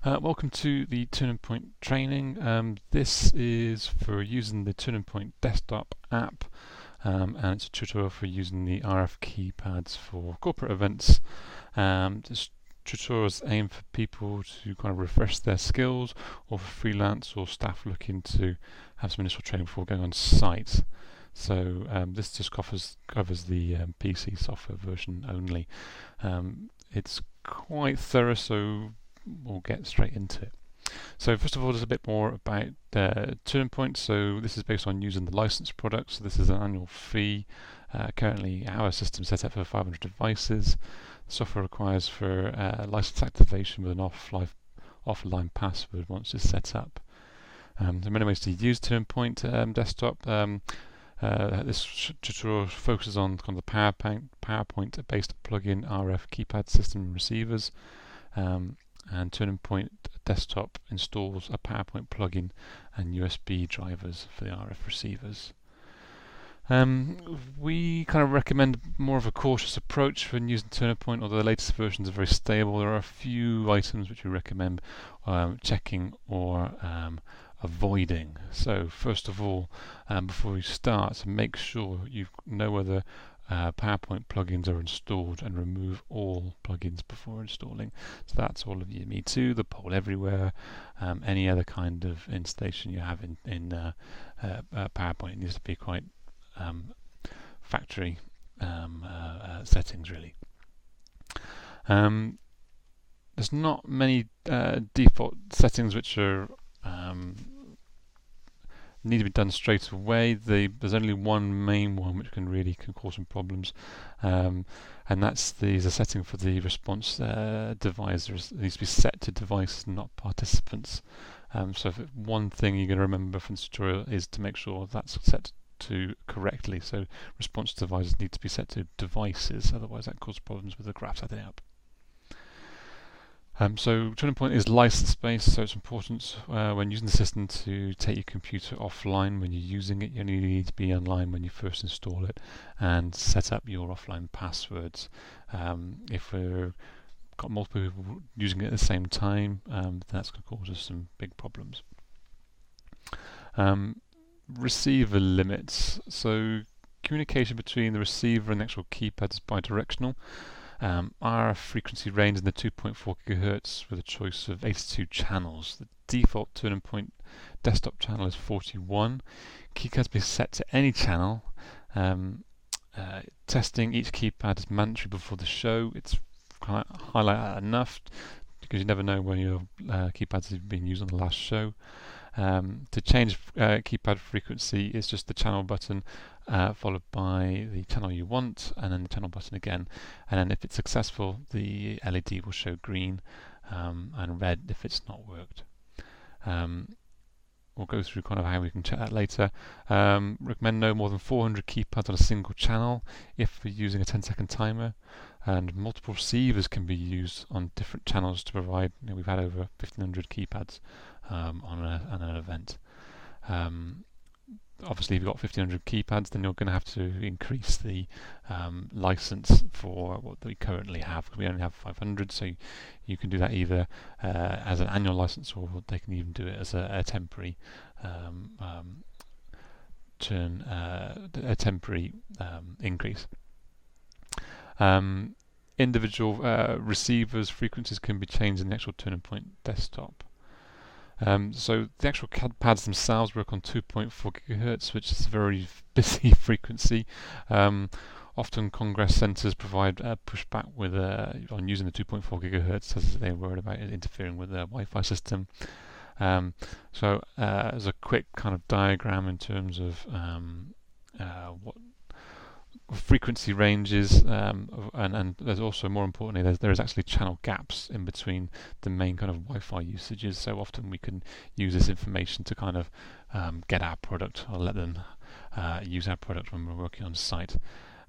Welcome to the TurningPoint training. This is for using the TurningPoint desktop app, and it's a tutorial for using the RF keypads for corporate events. This tutorial is aimed for people to kind of refresh their skills, or for freelance or staff looking to have some initial training before going on site. So this just covers the PC software version only. It's quite thorough, so we'll get straight into it. So first of all, there's a bit more about TurningPoint. So this is based on using the licensed product. So this is an annual fee. Currently, our system is set up for 500 devices. The software requires for license activation with an offline password once it's set up. There are many ways to use TurningPoint desktop. This tutorial focuses on kind of the PowerPoint-based plug-in RF keypad system and receivers. And TurningPoint desktop installs a PowerPoint plugin and USB drivers for the RF receivers. We kind of recommend more of a cautious approach when using TurningPoint, although the latest versions are very stable. There are a few items which we recommend checking or avoiding. So first of all, before you start, make sure you know whether PowerPoint plugins are installed, and remove all plugins before installing. So that's all of Me Too, the Poll Everywhere, any other kind of installation you have in PowerPoint. It needs to be quite factory settings, really. There's not many default settings which are need to be done straight away. There's only one main one which can cause some problems, and that's the setting for the response device. It needs to be set to devices, not participants. So one thing you're going to remember from this tutorial is to make sure that's set to correctly. So response devices need to be set to devices, otherwise that causes problems with the graph setting up. So TurningPoint is license-based, so it's important when using the system to take your computer offline when you're using it. You only need to be online when you first install it and set up your offline passwords. If we've got multiple people using it at the same time, that's going to cause us some big problems. Receiver limits. So communication between the receiver and the actual keypad is bidirectional. RF frequency range in the 2.4 GHz with a choice of 82 channels. The default TurningPoint desktop channel is 41. Keypads be set to any channel. Testing each keypad is mandatory before the show. It's highlight that enough because you never know when your keypads have been used on the last show. To change keypad frequency, it's just the channel button followed by the channel you want, and then the channel button again. And then if it's successful, the LED will show green and red if it's not worked. We'll go through kind of how we can check that later. Recommend no more than 400 keypads on a single channel if we're using a 10-second timer. And multiple receivers can be used on different channels to provide. We've had over 1,500 keypads on an event. Obviously, if you've got 1,500 keypads, then you're going to have to increase the license for what we currently have, because we only have 500. So you can do that either as an annual license, or they can even do it as a temporary increase. Individual receivers frequencies can be changed in the actual TurningPoint desktop. So the actual pads themselves work on 2.4 GHz, which is a very busy frequency. Often Congress centres provide pushback with on using the 2.4 GHz, as they're worried about it interfering with their Wi-Fi system. So as a quick kind of diagram in terms of what frequency ranges, and there's also, more importantly, there is actually channel gaps in between the main kind of Wi-Fi usages. So often we can use this information to kind of get our product, or let them use our product when we're working on site.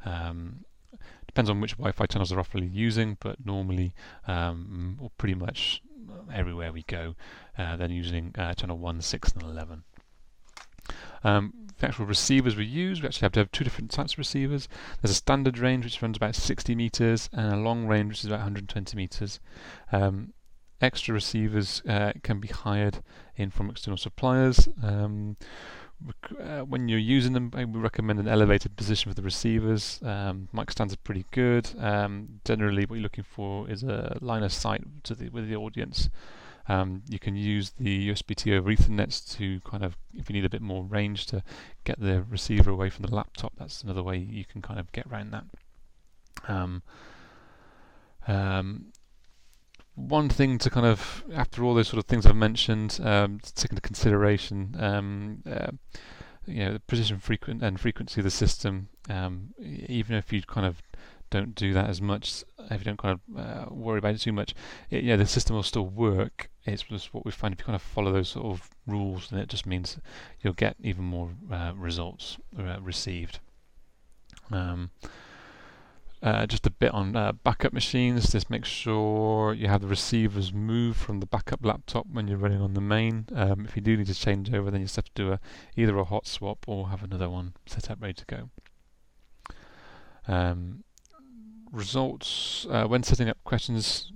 Depends on which Wi-Fi channels they're roughly using, but normally, or pretty much everywhere we go, they're using channel 1, 6 and 11. The actual receivers we actually have to have two different types of receivers. There's a standard range which runs about 60 meters, and a long range which is about 120 meters. extra receivers can be hired in from external suppliers. When you're using them, we recommend an elevated position for the receivers. Mic stands are pretty good. Generally, what you're looking for is a line of sight with the audience. You can use the USB-T over Ethernet to kind of, if you need a bit more range, to get the receiver away from the laptop. That's another way you can kind of get around that. One thing to kind of, after all those sort of things I've mentioned, to take into consideration, the position frequency of the system. Even if you kind of don't do that as much, if you don't kind of worry about it too much, the system will still work. It's just what we find, if you kind of follow those sort of rules, then it just means you'll get even more results received. Just a bit on backup machines. Just make sure you have the receivers moved from the backup laptop when you're running on the main. If you do need to change over, then you just have to do either a hot swap or have another one set up ready to go. Results, when setting up questions,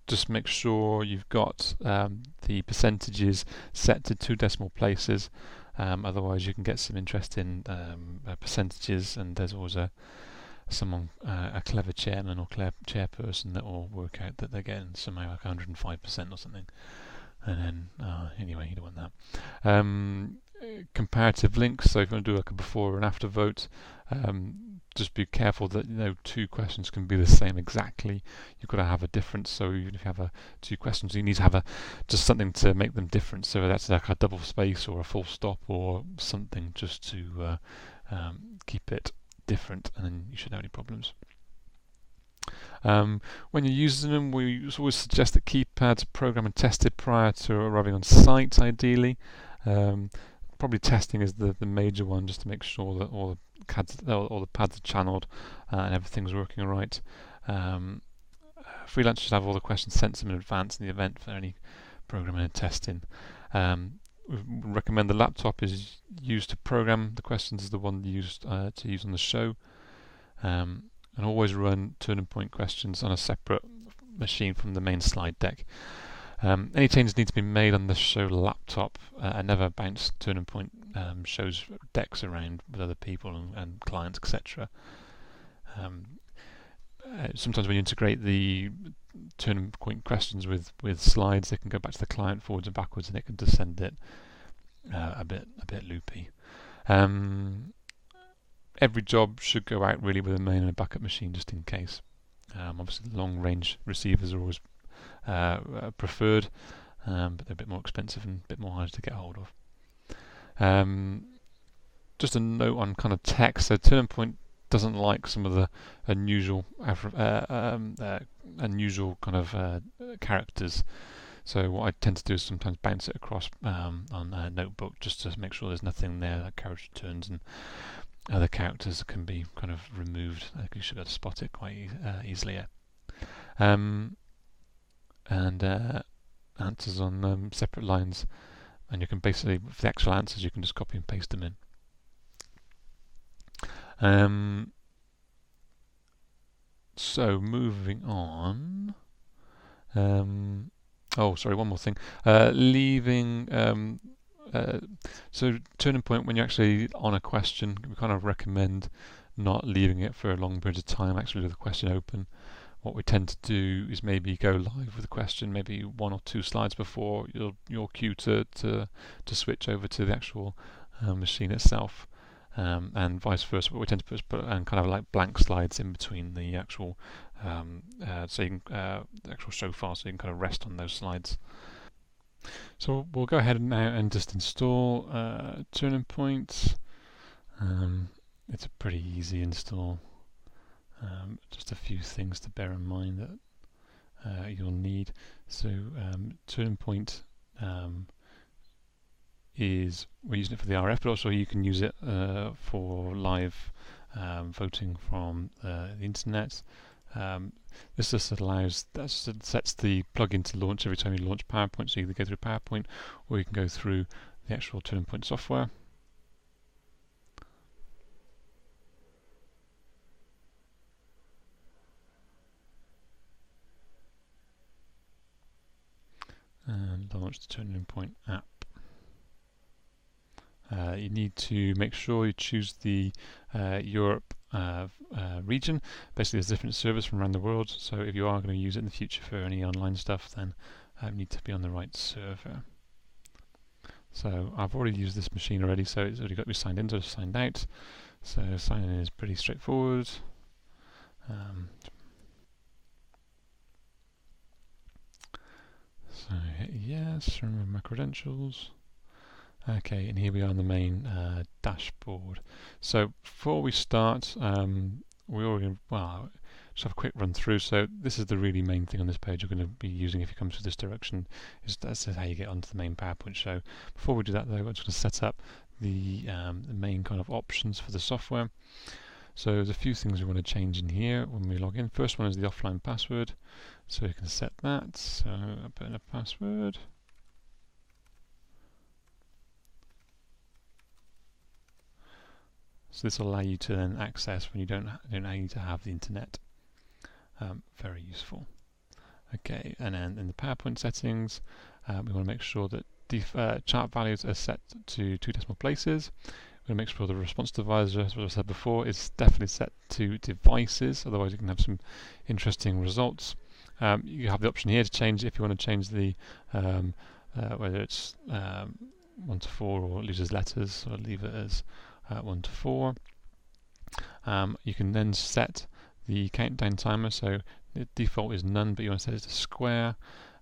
just make sure you've got the percentages set to 2 decimal places. Otherwise you can get some interesting percentages, and there's always a clever chairman or chairperson that will work out that they're getting somehow like 105% or something. And then anyway, you don't want that. Comparative links, so if you want to do like a before and after vote, just be careful that 2 questions can be the same exactly. You've got to have a difference, so even if you have 2 questions, you need to have just something to make them different. So that's like a double space or a full stop or something, just to keep it different, and then you shouldn't have any problems. When you're using them, we always suggest that keypads are programmed and tested prior to arriving on site, ideally. Probably testing is the major one, just to make sure that all the pads are channeled and everything's working right. Freelancers should have all the questions sent to them in advance in the event for any programming and testing. We recommend the laptop is used to program the questions is the one used to use on the show, and always run TurningPoint questions on a separate machine from the main slide deck. Any changes need to be made on the show laptop, and never bounce TurningPoint shows decks around with other people and clients, etc. Sometimes when you integrate the TurningPoint questions with slides, they can go back to the client forwards and backwards, and it can just send it a bit loopy. Every job should go out really with a main and a backup machine, just in case. Obviously, the long range receivers are always preferred, but they're a bit more expensive and a bit more harder to get hold of. Just a note on kind of text. So TurningPoint doesn't like some of the unusual kind of characters. So what I tend to do is sometimes bounce it across on a notebook, just to make sure there's nothing there like carriage returns and other characters can be kind of removed. I think you should be able to spot it quite easily. And answers on separate lines, and you can basically, for the actual answers, you can just copy and paste them in. So moving on. Sorry, one more thing. Leaving. So TurningPoint, when you're actually on a question, we kind of recommend not leaving it for a long period of time. Actually, leave the question open. What we tend to do is maybe go live with the question, maybe 1 or 2 slides before your cue to switch over to the actual machine itself. And vice versa. What we tend to put and kind of like blank slides in between the actual so you can, the actual show file, so you can kind of rest on those slides. So we'll go ahead now and just install TurningPoint. It's a pretty easy install. Just a few things to bear in mind that you'll need. So TurningPoint we're using it for the RF, but also you can use it for live voting from the internet. This just sets the plugin to launch every time you launch PowerPoint, so you either go through PowerPoint or you can go through the actual TurningPoint software. launch the TurningPoint app. You need to make sure you choose the Europe region. Basically, there's different servers from around the world, so if you are going to use it in the future for any online stuff, then you need to be on the right server. So I've already used this machine already, so it's already got me signed in, so I've signed out. So signing in is pretty straightforward. So hit yes, remember my credentials. Okay, and here we are on the main dashboard. So before we start, we already, well, just have a quick run through. So this is the really main thing on this page you're going to be using if you come through this direction. That's how you get onto the main PowerPoint show. Before we do that though, I'm just going to set up the main kind of options for the software. So there's a few things we want to change in here when we log in. First one is the offline password. So you can set that. So I put in a password. So this will allow you to then access when you don't need to have the internet. Very useful. Okay, and then in the PowerPoint settings, we want to make sure that chart values are set to 2 decimal places. We're going to make sure the response divisor, as I said before, is definitely set to devices, otherwise you can have some interesting results. You have the option here to change if you want to change the whether it's 1 to 4 or it loses letters, or leave it as 1 to 4. You can then set the countdown timer, so the default is none, but you want to set it to square,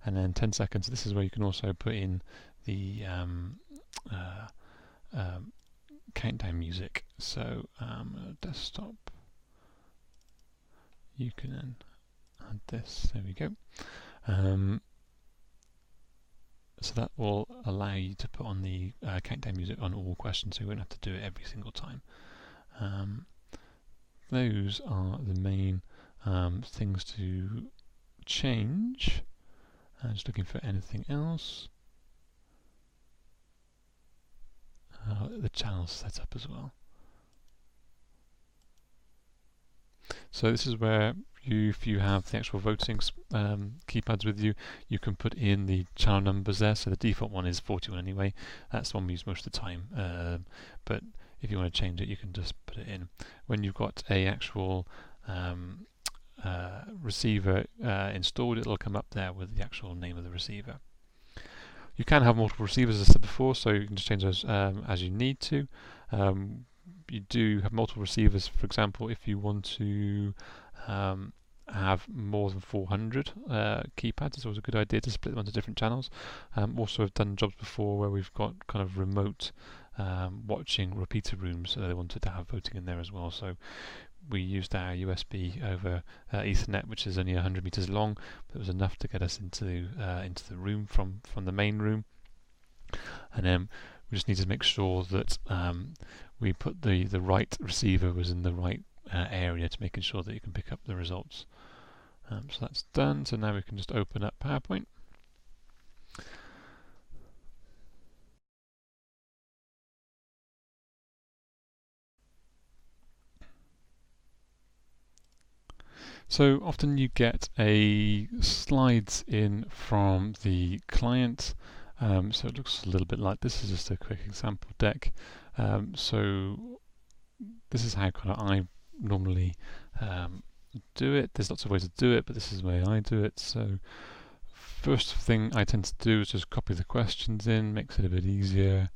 and then 10 seconds. This is where you can also put in the countdown music. So desktop, you can then add this. There we go. So that will allow you to put on the countdown music on all questions, so you won't have to do it every single time. Those are the main things to change. Just looking for anything else. The channel's set up as well. So this is where if you have the actual voting keypads with you, you can put in the channel numbers there. So the default one is 41 anyway. That's the one we use most of the time. But if you want to change it, you can just put it in. When you've got a actual receiver installed, it'll come up there with the actual name of the receiver. You can have multiple receivers, as I said before, so you can just change those as you need to. You do have multiple receivers, for example, if you want to have more than 400 keypads. It's always a good idea to split them into different channels. Also, I've done jobs before where we've got kind of remote watching repeater rooms, so they wanted to have voting in there as well. So we used our USB over Ethernet, which is only 100 meters long, but it was enough to get us into the room from the main room. And then we just need to make sure that we put the right receiver was in the right area to making sure that you can pick up the results. So that's done. So now we can just open up PowerPoint. So often you get a slides in from the client. So it looks a little bit like this. Is just a quick example deck. So this is how kind of I normally do it. There's lots of ways to do it, but this is the way I do it. So first thing I tend to do is just copy the questions in, makes it a bit easier.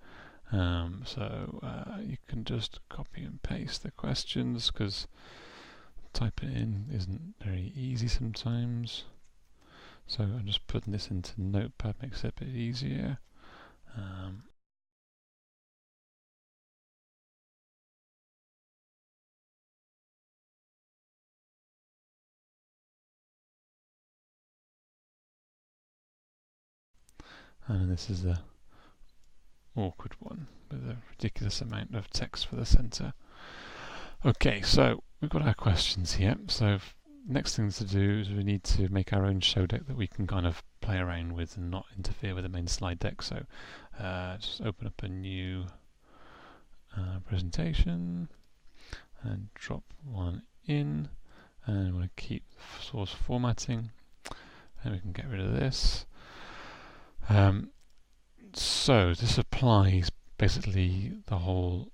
So you can just copy and paste the questions, because type it in isn't very easy sometimes. So I'm just putting this into Notepad, makes it a bit easier. And this is the awkward one with a ridiculous amount of text for the center. Okay, so we've got our questions here. So next thing to do is we need to make our own show deck that we can kind of play around with and not interfere with the main slide deck. So just open up a new presentation and drop one in, and we want to keep source formatting, and we can get rid of this. So this applies basically the whole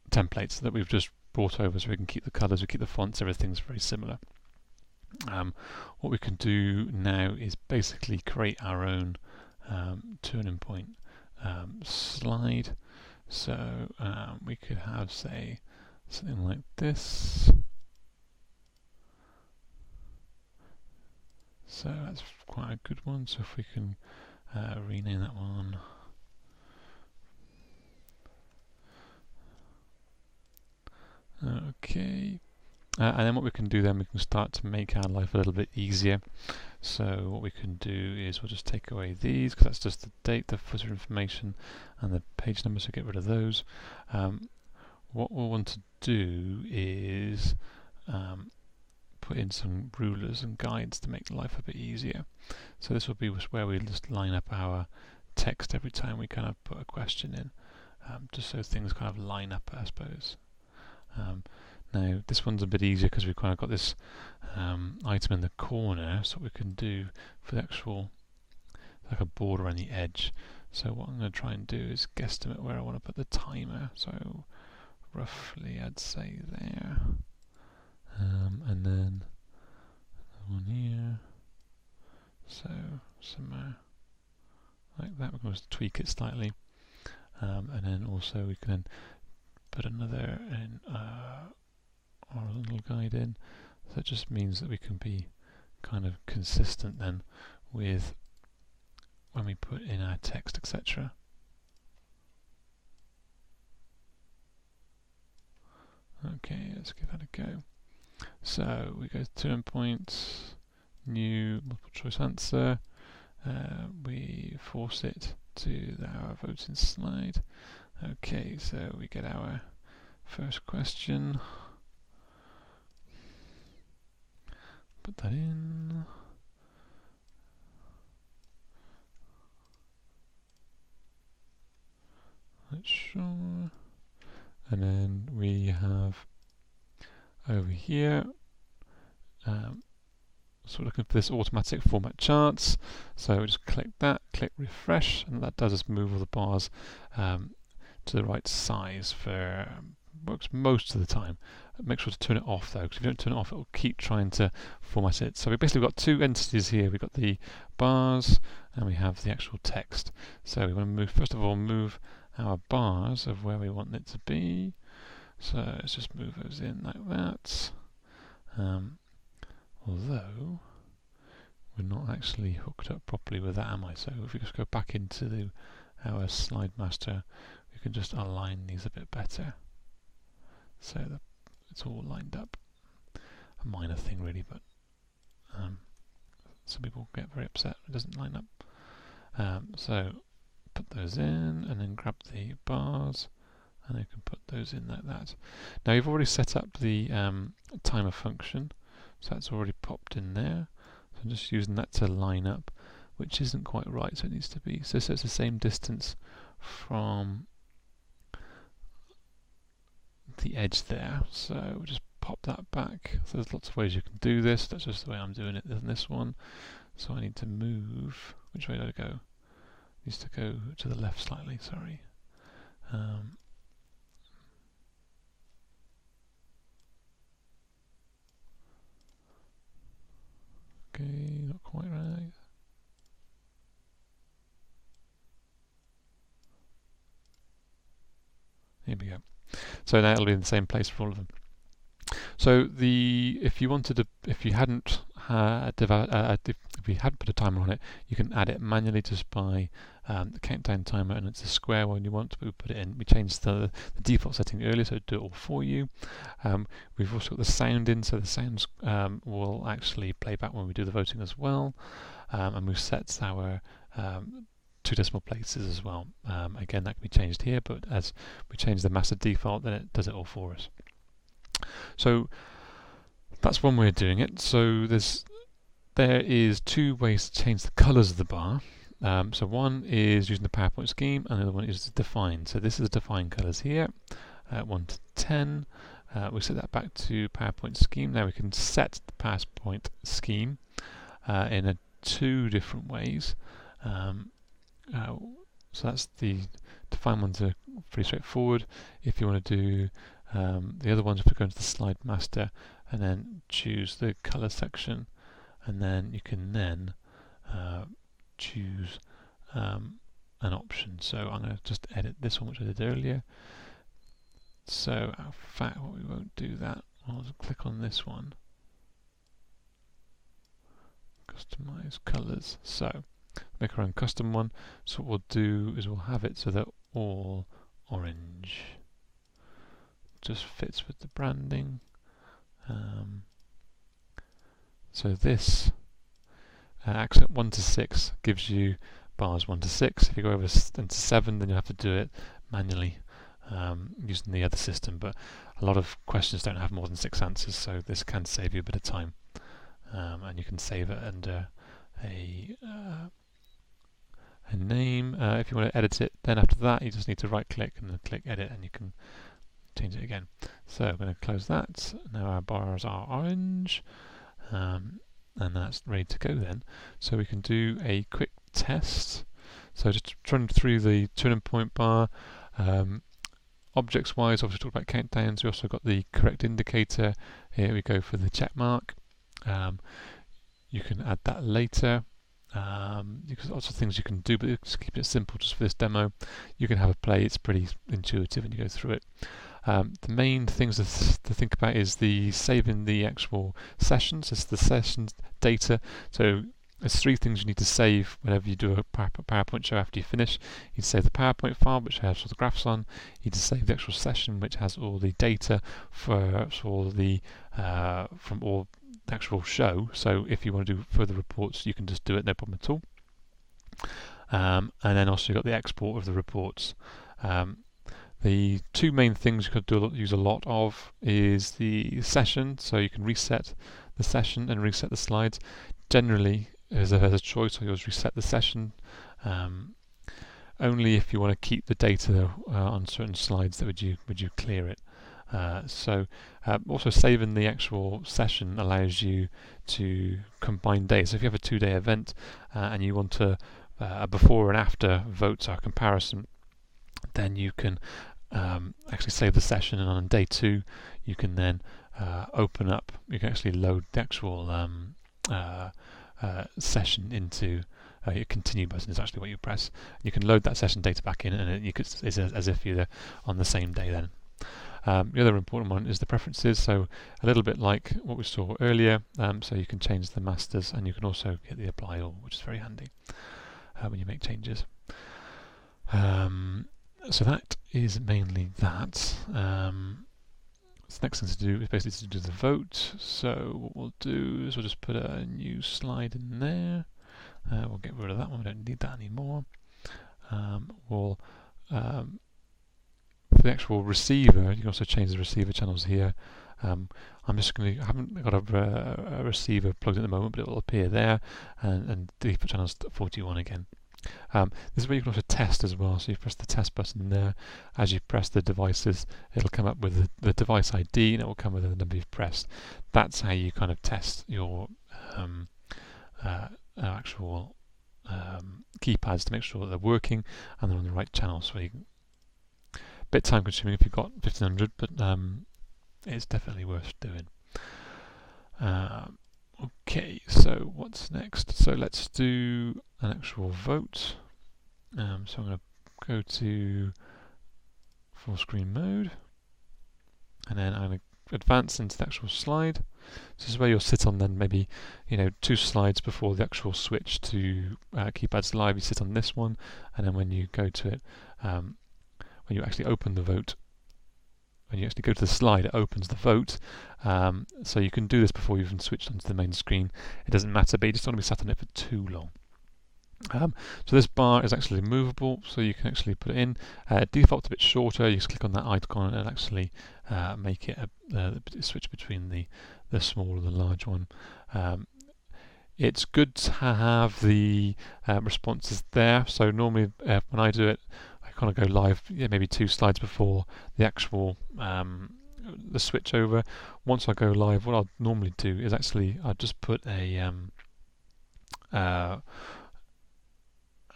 templates that we've just brought over, so we can keep the colours, we keep the fonts, everything's very similar. What we can do now is basically create our own turning point slide. So we could have, say, something like this. So that's quite a good one. So if we can rename that one. Okay. And then what we can do then, we can start to make our life a little bit easier. So what we can do is we'll just take away these, because that's just the date, the footer information, and the page number, so get rid of those. What we'll want to do is put in some rulers and guides to make life a bit easier. So this will be where we just line up our text every time we kind of put a question in, just so things kind of line up, I suppose. Now this one's a bit easier because we've kind of got this item in the corner, so what we can do for the actual, like a border on the edge. So what I'm going to try and do is guesstimate where I want to put the timer, so roughly I'd say there, and then one here, so somewhere like that. We're going to tweak it slightly, and then also we can put another in horizontal guide in. So it just means that we can be kind of consistent then with when we put in our text, etc. Okay, let's give that a go. So we go to turn points, new multiple choice answer. We force it to our voting slide. Okay, so we get our first question. Put that in. Let's show. And then we have over here, so we're looking for this automatic format charts. So we just click that, click refresh, and that does us move all the bars to the right size. For works most of the time. Make sure to turn it off though, because if you don't turn it off, it will keep trying to format it. So we basically got two entities here. We've got the bars and we have the actual text. So we want to move, first of all, move our bars of where we want it to be. So let's just move those in like that. Although we're not actually hooked up properly with that, am I? So if we just go back into our slide master, we can just align these a bit better, so that it's all lined up. A minor thing really, but some people get very upset if it doesn't line up. So put those in and then grab the bars and you can put those in like that. Now you've already set up the timer function, so that's already popped in there. So I'm just using that to line up, which isn't quite right, so it needs to be, so it's the same distance from the edge there. So we'll just pop that back. So there's lots of ways you can do this. That's just the way I'm doing it in this one. So I need to move. Which way do I go? It needs to go to the left slightly, sorry. Okay, not quite right. Here we go. So now it'll be in the same place for all of them. So if you hadn't put a timer on it, you can add it manually just by the countdown timer, and it's a square one you want. We put it in. We changed the default setting earlier, so it'll do it all for you. We've also got the sound in, so the sounds will actually play back when we do the voting as well. And we've set our 2 decimal places as well. Again, that can be changed here, but as we change the master default, then it does it all for us. So that's one way of doing it. So there is 2 ways to change the colours of the bar. So one is using the PowerPoint scheme, and the other one is define. So this is define colours here, 1 to 10. we set that back to PowerPoint scheme. Now we can set the PowerPoint scheme in two different ways. So that's the define ones are pretty straightforward. If you want to do the other ones, if we go into the slide master and then choose the color section, and then you can then choose an option. So I'm going to just edit this one, which I did earlier. So in fact, we won't do that. I'll just click on this one. Customize colors. So make our own custom one. So what we'll do is we'll have it so that all orange just fits with the branding. So this accent 1 to 6 gives you bars 1 to 6. If you go over into 7, then you have to do it manually using the other system. But a lot of questions don't have more than 6 answers, so this can save you a bit of time. And you can save it under a name. If you want to edit it, then after that you just need to right click and then click edit, and you can change it again. So I'm going to close that. Now our bars are orange, and that's ready to go then. So we can do a quick test. So just run through the turning point bar. Objects wise, obviously talked about countdowns. We also got the correct indicator. Here we go for the check mark. You can add that later. There's lots of things you can do, but just keep it simple just for this demo. You can have a play, it's pretty intuitive and you go through it. The main things to think about is the saving the actual sessions. It's the sessions data. So there's 3 things you need to save whenever you do a PowerPoint show after you finish. You save the PowerPoint file, which has all the graphs on. You need to save the actual session, which has all the data for all the from all the actual show. So if you want to do further reports, you can just do it, no problem at all. And then also you've got the export of the reports. The 2 main things you could use a lot of is the session, so you can reset the session and reset the slides. Generally, as a choice, I always reset the session. Only if you want to keep the data on certain slides that would you clear it. Also saving the actual session allows you to combine days. So if you have a 2-day event and you want to before and after votes or comparison, then you can actually save the session, and on day 2 you can then open up, you can actually load the actual session into your continue button is actually what you press. You can load that session data back in, and it's as if you're on the same day then. The other important one is the preferences, so a little bit like what we saw earlier, so you can change the masters, and you can also get the apply all, which is very handy when you make changes. So that is mainly that. The next thing to do is basically to do the vote. So what we'll do is we'll just put a new slide in there. We'll get rid of that one, we don't need that anymore. For the actual receiver, you can also change the receiver channels here. I'm just going to, I haven't got a receiver plugged in at the moment, but it will appear there, and the default channel is 41 again. This is where you can also test as well, so you press the test button there. As you press the devices, it'll come up with the device ID, and it will come with the number you've pressed. That's how you kind of test your actual keypads to make sure that they're working and they're on the right channel. So you can, bit time consuming if you've got 1500, but it's definitely worth doing. Okay, so what's next? So let's do an actual vote. So I'm going to go to full screen mode, and then I'm going to advance into the actual slide. So this is where you'll sit on then maybe 2 slides before the actual switch to keypads live. You sit on this one, and then when you go to it, when you actually open the vote, when you actually go to the slide, it opens the vote. So you can do this before you've even switched onto the main screen. It doesn't matter, but you just don't want to be sat on it for too long. So this bar is actually movable, so you can actually put it in. Default's a bit shorter. You just click on that icon and it'll actually make it a switch between the small and the large one. It's good to have the responses there. So normally when I do it, I kind of go live maybe 2 slides before the actual the switch over. Once I go live, what I'll normally do is actually I'll just put a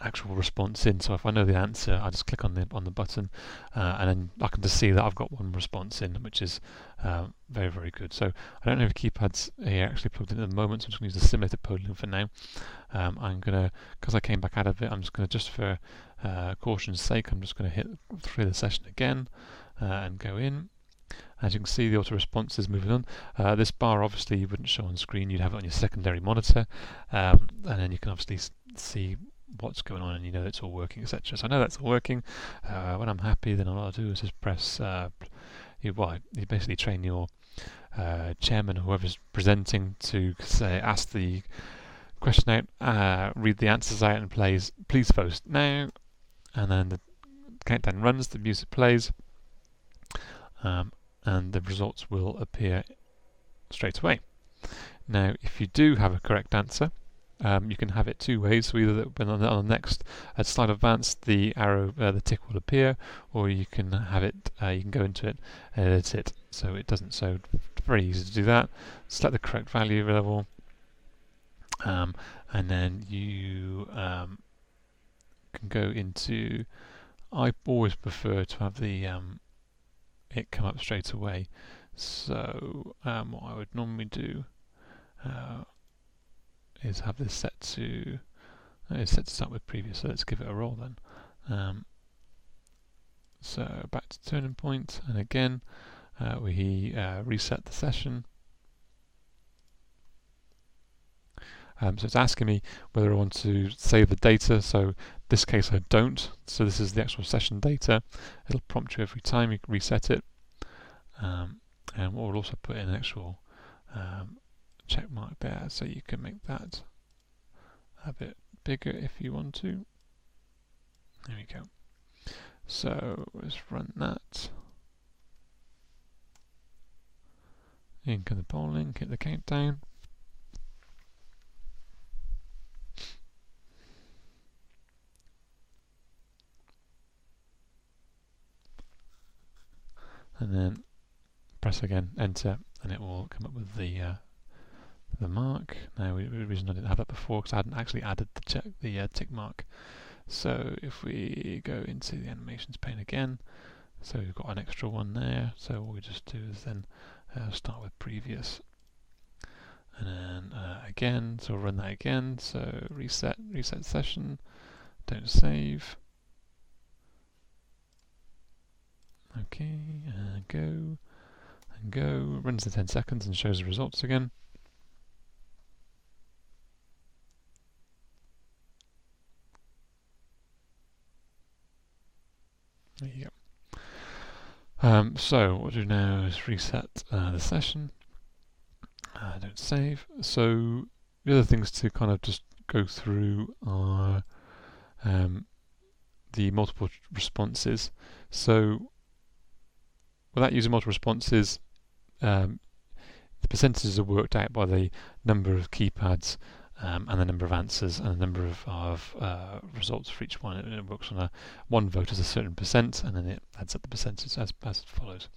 actual response in. So if I know the answer, I just click on the button, and then I can just see that I've got one response in, which is very, very good. So I don't know if keypads are actually plugged in at the moment, so I'm just going to use the simulator polling for now. I'm going to, because I came back out of it, I'm just going to, just for caution's sake, I'm just going to hit through the session again and go in. As you can see, the auto response is moving on. This bar obviously you wouldn't show on screen, you'd have it on your secondary monitor, and then you can obviously see what's going on, and you know it's all working, etc. So I know that's all working. When I'm happy, then all I'll do is just press. You basically train your chairman or whoever's presenting to say, ask the question out, read the answers out, and please vote now. And then the countdown runs, the music plays, and the results will appear straight away. Now, if you do have a correct answer, you can have it two ways. So either when on the next slide advance, the arrow, the tick will appear, or you can have it. You can go into it and edit it so it doesn't. So very easy to do that. Select the correct value level, and then you can go into. I always prefer to have the it come up straight away. So what I would normally do is have this set to start with previous. So let's give it a roll then. So back to turning point, and again we reset the session. So it's asking me whether I want to save the data. So in this case I don't. So this is the actual session data. It'll prompt you every time you reset it. And we'll also put in an actual check mark there, so you can make that a bit bigger if you want to. There we go. So let's run that. Ink the polling, hit the countdown. And then press again, enter, and it will come up with the mark. Now, the reason I didn't have that before because I hadn't actually added the tick mark. So if we go into the animations pane again, so we've got an extra one there. So what we just do is then start with previous, and then again. So we'll run that again. So reset session. Don't save. Okay, and go, and go. Runs the 10 seconds and shows the results again. There you go. So what we'll do now is reset the session. Don't save. So the other things to kind of just go through are the multiple responses. So without using multiple responses, the percentages are worked out by the number of keypads and the number of answers and the number of results for each one. It works on one vote as a certain percent, and then it adds up the percentage as it follows.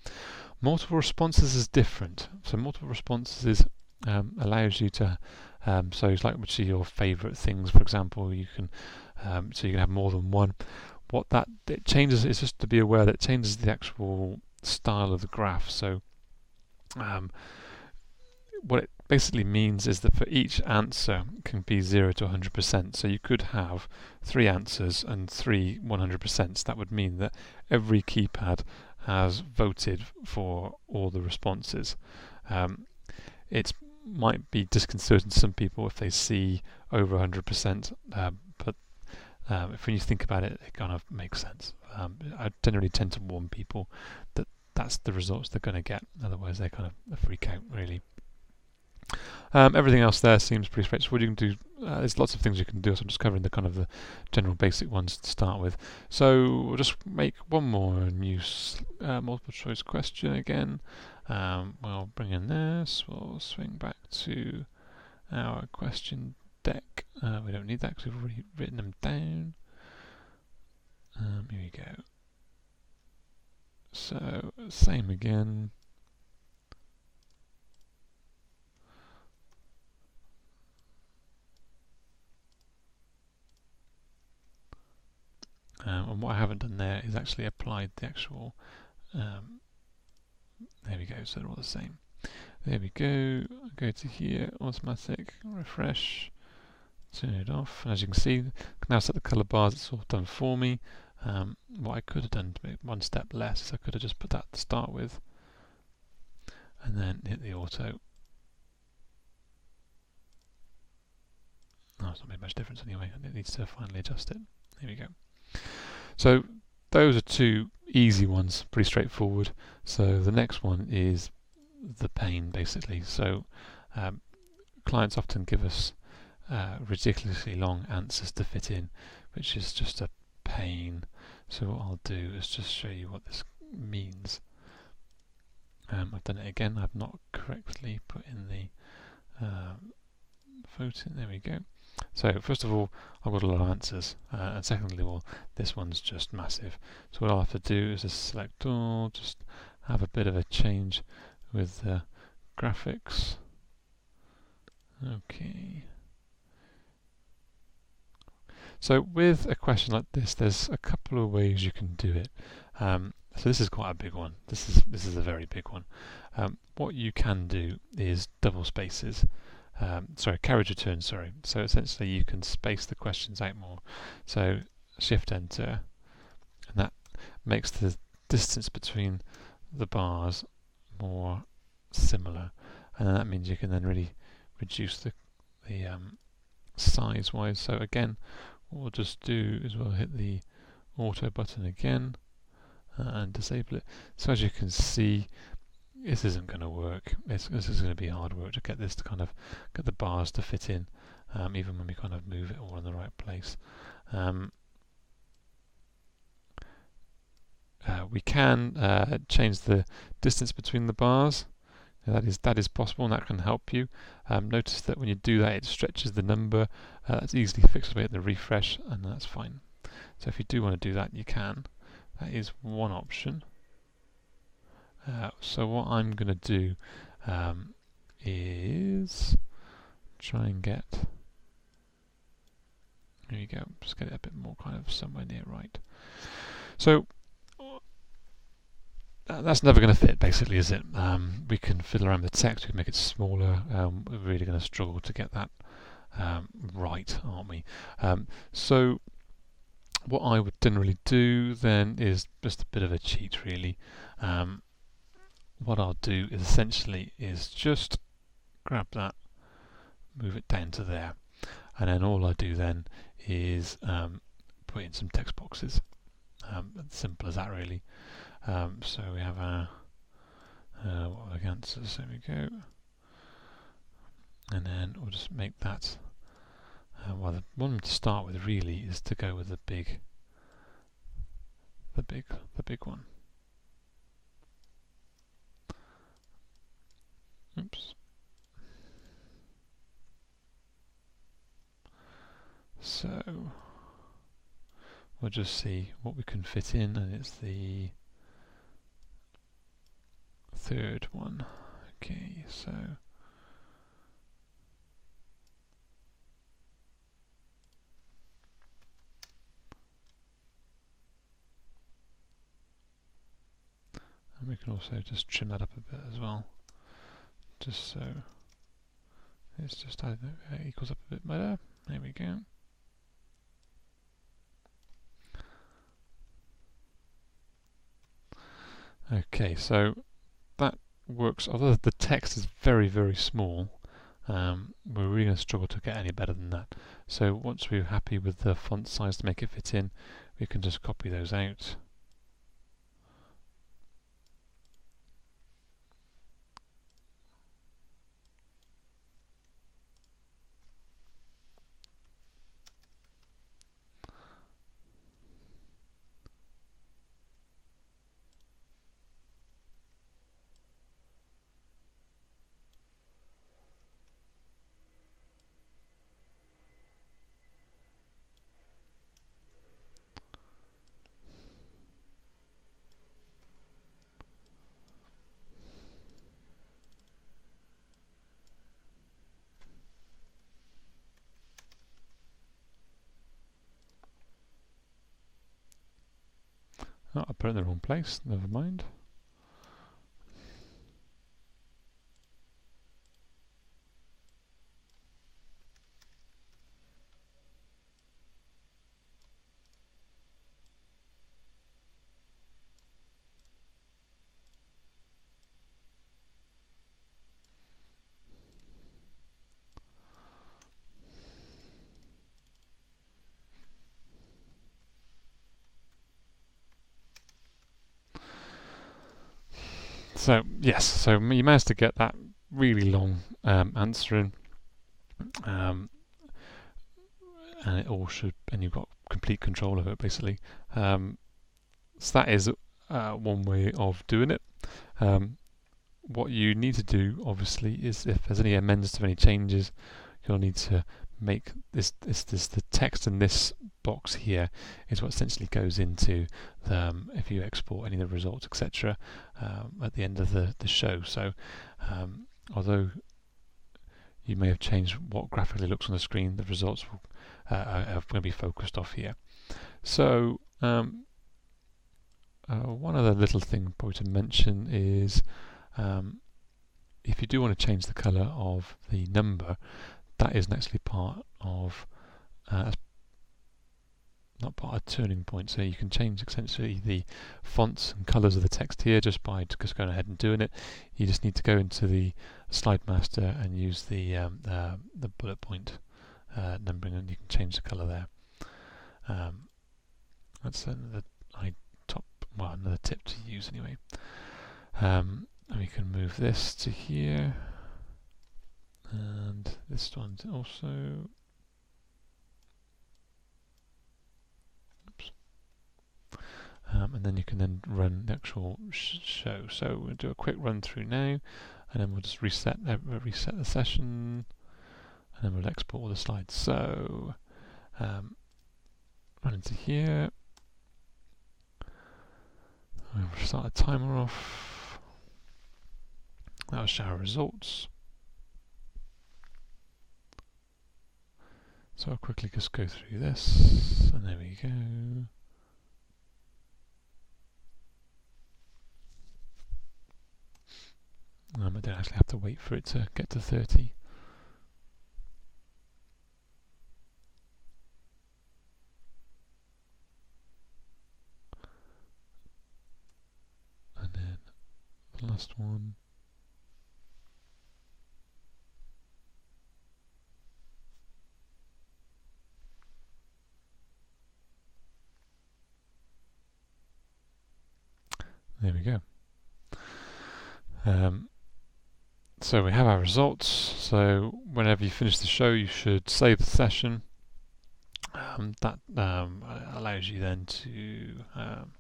Multiple responses is different. So multiple responses allows you to, so it's like which are your favourite things, for example. You can so you can have more than one. What that it changes is just to be aware that it changes the actual style of the graph. So what it basically means is that for each answer can be 0 to 100%. So you could have 3 answers and 3 100%. That would mean that every keypad has voted for all the responses. It might be disconcerting to some people if they see over 100%, but if when you think about it, it kind of makes sense. I generally tend to warn people that that's the results they're going to get. Otherwise, they kind of freak out, really. Everything else there seems pretty straightforward. You can do there's lots of things you can do, so I'm just covering the kind of the general basic ones to start with. So we'll just make one more new multiple choice question again. We'll bring in this. We'll swing back to our question deck. We don't need that because we've already written them down. Here we go. So same again. And what I haven't done there is actually applied the actual, there we go, so they're all the same. There we go, go to here, automatic, refresh, turn it off, and as you can see, I can now set the colour bars, it's all done for me. What I could have done to make one step less is I could have just put that to start with, and then hit the auto. Oh, it's not made much difference anyway, and it needs to finally adjust it. There we go. So those are two easy ones, pretty straightforward. So the next one is the pain, basically. So clients often give us ridiculously long answers to fit in, which is just a pain. So what I'll do is just show you what this means. I've done it again. I've not correctly put in the photo. There we go. So first of all, I've got a lot of answers, and secondly, well, this one's just massive. So what I'll have to do is just select all, just have a bit of a change with the graphics. Okay. So with a question like this, there's a couple of ways you can do it. So this is quite a big one. This is a very big one. What you can do is double spaces. Carriage return, sorry. So essentially you can space the questions out more. So Shift Enter, and that makes the distance between the bars more similar, and that means you can then really reduce the size wise. So again, what we'll just do is we'll hit the auto button again and disable it. So as you can see, this isn't going to work. This is going to be hard work to get this to kind of get the bars to fit in, even when we kind of move it all in the right place. We can change the distance between the bars. That is possible, and that can help you. Notice that when you do that, it stretches the number. That's easily fixable at the refresh, and that's fine. So if you do want to do that, you can. That is one option. So what I'm going to do is try and get, here you go, just get it a bit more kind of somewhere near right. So that's never going to fit, basically, is it? We can fiddle around with the text, we can make it smaller. We're really going to struggle to get that right, aren't we? So what I would generally do then is just a bit of a cheat, really. What I'll do is essentially just grab that, move it down to there, and then all I do then is put in some text boxes. Simple as that, really. So we have our what are the answers? There we go, and then we'll just make that. Well, the one to start with really is to go with the big one. Oops. So we'll just see what we can fit in, and it's the third one. Okay, so and we can also just trim that up a bit as well, just so it's just, I don't know, equals up a bit better. There we go. Okay, so that works. Although the text is very, very small, we're really going to struggle to get any better than that. So once we're happy with the font size to make it fit in, we can just copy those out. Oh, I put it in the wrong place, never mind. So yes, so you managed to get that really long answer in, and it all should, and you've got complete control of it basically. So that is one way of doing it. What you need to do, obviously, is if there's any amendments to any changes, you'll need to make this the text in this box here is what essentially goes into if you export any of the results, etc. At the end of the show. So although you may have changed what graphically looks on the screen, the results will, are going to be focused off here. So one other little thing probably to mention is if you do want to change the colour of the number, that isn't actually part of not part of Turning Point. So you can change essentially the fonts and colours of the text here just by just going ahead and doing it. You just need to go into the Slide Master and use the bullet point numbering, and you can change the colour there. That's another another tip to use anyway. And we can move this to here, and this one also. Oops. And then you can then run the actual show. So we'll do a quick run through now, and then we'll just reset the session, and then we'll export all the slides. So run into here. We'll start a timer off. That'll show our results. So I'll quickly just go through this, and there we go. I don't actually have to wait for it to get to 30. And then the last one. There we go. So we have our results. So whenever you finish the show, you should save the session. That allows you then to I'm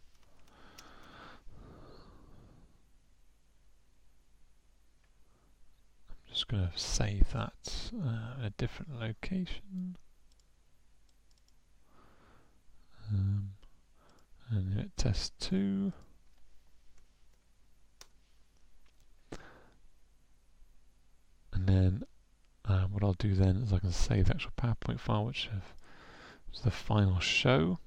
just going to save that in a different location. And hit test 2. And then what I'll do then is I can save the actual PowerPoint file, which is the final show.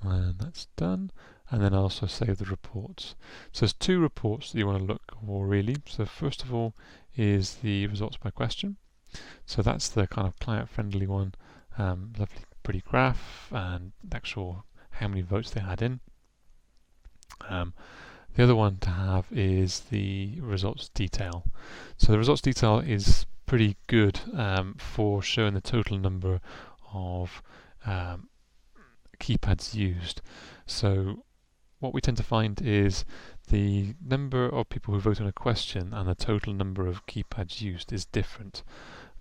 And that's done. And then I'll also save the reports. So there's 2 reports that you want to look for really. So first of all is the results by question. So that's the kind of client-friendly one. Lovely, pretty graph, and the actual how many votes they had in. The other one to have is the results detail. So the results detail is pretty good for showing the total number of keypads used. So what we tend to find is the number of people who vote on a question and the total number of keypads used is different,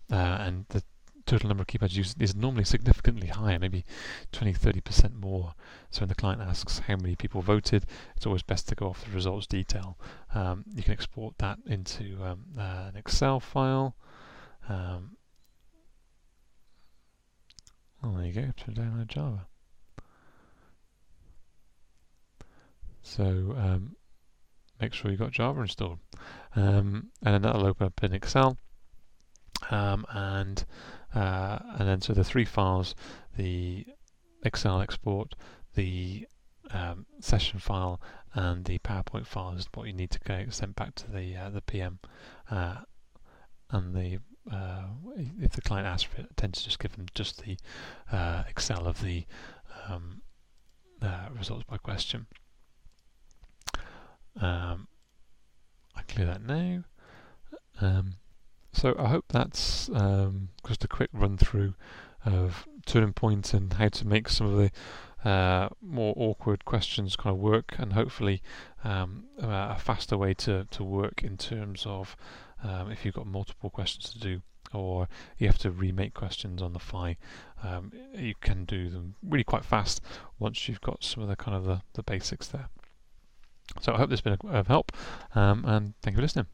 and the total number of keypads used is normally significantly higher, maybe 20-30% more. So when the client asks how many people voted, it's always best to go off the results detail. You can export that into an Excel file. Oh, there you go, to download Java. So make sure you've got Java installed. And then that'll open up in Excel. And then so the three files, the Excel export, the session file, and the PowerPoint file is what you need to get sent back to the PM. And if the client asks for it, I tend to just give them just the Excel of the results by question. I clear that now. So I hope that's just a quick run through of TurningPoint and how to make some of the more awkward questions kind of work, and hopefully a faster way to work in terms of if you've got multiple questions to do, or you have to remake questions on the fly. You can do them really quite fast once you've got some of the kind of the basics there. So I hope this has been of help, and thank you for listening.